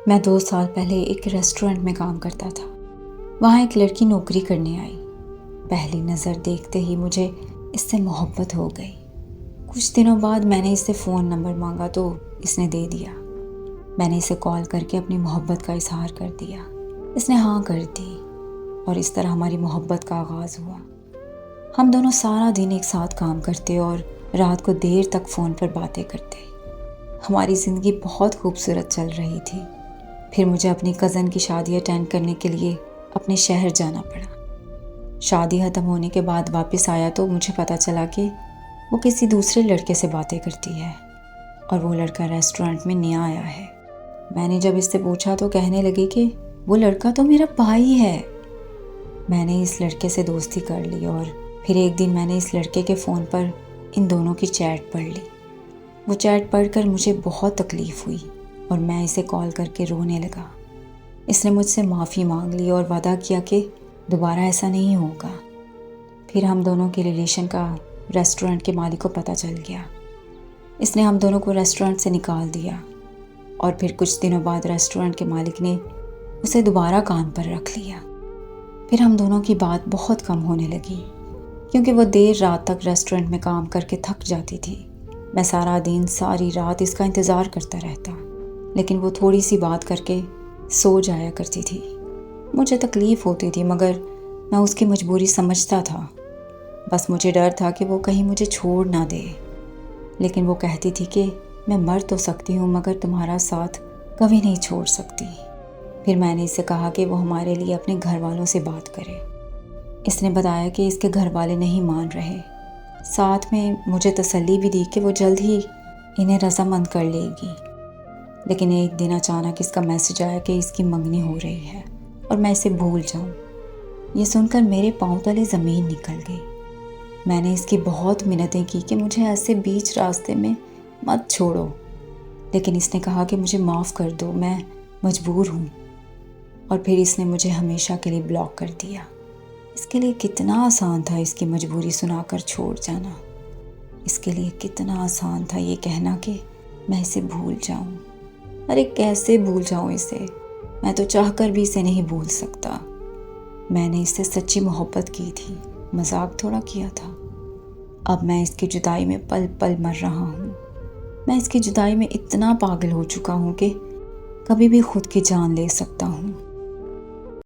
میں 2 سال پہلے ایک ریسٹورنٹ میں کام کرتا تھا۔ وہاں ایک لڑکی نوکری کرنے آئی۔ پہلی نظر دیکھتے ہی مجھے اس سے محبت ہو گئی۔ کچھ دنوں بعد میں نے اس سے فون نمبر مانگا تو اس نے دے دیا۔ میں نے اسے کال کر کے اپنی محبت کا اظہار کر دیا۔ اس نے ہاں کر دی اور اس طرح ہماری محبت کا آغاز ہوا۔ ہم دونوں سارا دن ایک ساتھ کام کرتے اور رات کو دیر تک فون پر باتیں کرتے۔ ہماری زندگی بہت خوبصورت چل رہی تھی۔ پھر مجھے اپنی کزن کی شادی اٹینڈ کرنے کے لیے اپنے شہر جانا پڑا۔ شادی ختم ہونے کے بعد واپس آیا تو مجھے پتہ چلا کہ وہ کسی دوسرے لڑکے سے باتیں کرتی ہے اور وہ لڑکا ریسٹورنٹ میں نیا آیا ہے۔ میں نے جب اس سے پوچھا تو کہنے لگی کہ وہ لڑکا تو میرا بھائی ہے۔ میں نے اس لڑکے سے دوستی کر لی اور پھر ایک دن میں نے اس لڑکے کے فون پر ان دونوں کی چیٹ پڑھ لی۔ وہ چیٹ پڑھ کر مجھے بہت تکلیف ہوئی اور میں اسے کال کر کے رونے لگا۔ اس نے مجھ سے معافی مانگ لی اور وعدہ کیا کہ دوبارہ ایسا نہیں ہوگا۔ پھر ہم دونوں کے ریلیشن کا ریسٹورنٹ کے مالک کو پتہ چل گیا۔ اس نے ہم دونوں کو ریسٹورنٹ سے نکال دیا اور پھر کچھ دنوں بعد ریسٹورنٹ کے مالک نے اسے دوبارہ کام پر رکھ لیا۔ پھر ہم دونوں کی بات بہت کم ہونے لگی کیونکہ وہ دیر رات تک ریسٹورنٹ میں کام کر کے تھک جاتی تھی۔ میں سارا دن ساری رات اس کا انتظار کرتا رہتا، لیکن وہ تھوڑی سی بات کر کے سو جایا کرتی تھی۔ مجھے تکلیف ہوتی تھی مگر میں اس کی مجبوری سمجھتا تھا۔ بس مجھے ڈر تھا کہ وہ کہیں مجھے چھوڑ نہ دے، لیکن وہ کہتی تھی کہ میں مر تو سکتی ہوں مگر تمہارا ساتھ کبھی نہیں چھوڑ سکتی۔ پھر میں نے اس سے کہا کہ وہ ہمارے لیے اپنے گھر والوں سے بات کرے۔ اس نے بتایا کہ اس کے گھر والے نہیں مان رہے۔ ساتھ میں مجھے تسلی بھی دی کہ وہ جلد ہی انہیں رضامند کر لے گی۔ لیکن ایک دن اچانک اس کا میسج آیا کہ اس کی منگنی ہو رہی ہے اور میں اسے بھول جاؤں۔ یہ سن کر میرے پاؤں تلے زمین نکل گئی۔ میں نے اس کی بہت منتیں کی کہ مجھے ایسے بیچ راستے میں مت چھوڑو، لیکن اس نے کہا کہ مجھے معاف کر دو، میں مجبور ہوں۔ اور پھر اس نے مجھے ہمیشہ کے لیے بلاک کر دیا۔ اس کے لیے کتنا آسان تھا اس کی مجبوری سنا کر چھوڑ جانا۔ اس کے لیے کتنا آسان تھا یہ کہنا کہ میں اسے بھول جاؤں۔ ارے کیسے بھول جاؤں اسے؟ میں تو چاہ کر بھی اسے نہیں بھول سکتا۔ میں نے اس سے سچی محبت کی تھی، مذاق تھوڑا کیا تھا۔ اب میں اس کی جدائی میں پل پل مر رہا ہوں۔ میں اس کی جدائی میں اتنا پاگل ہو چکا ہوں کہ کبھی بھی خود کی جان لے سکتا ہوں۔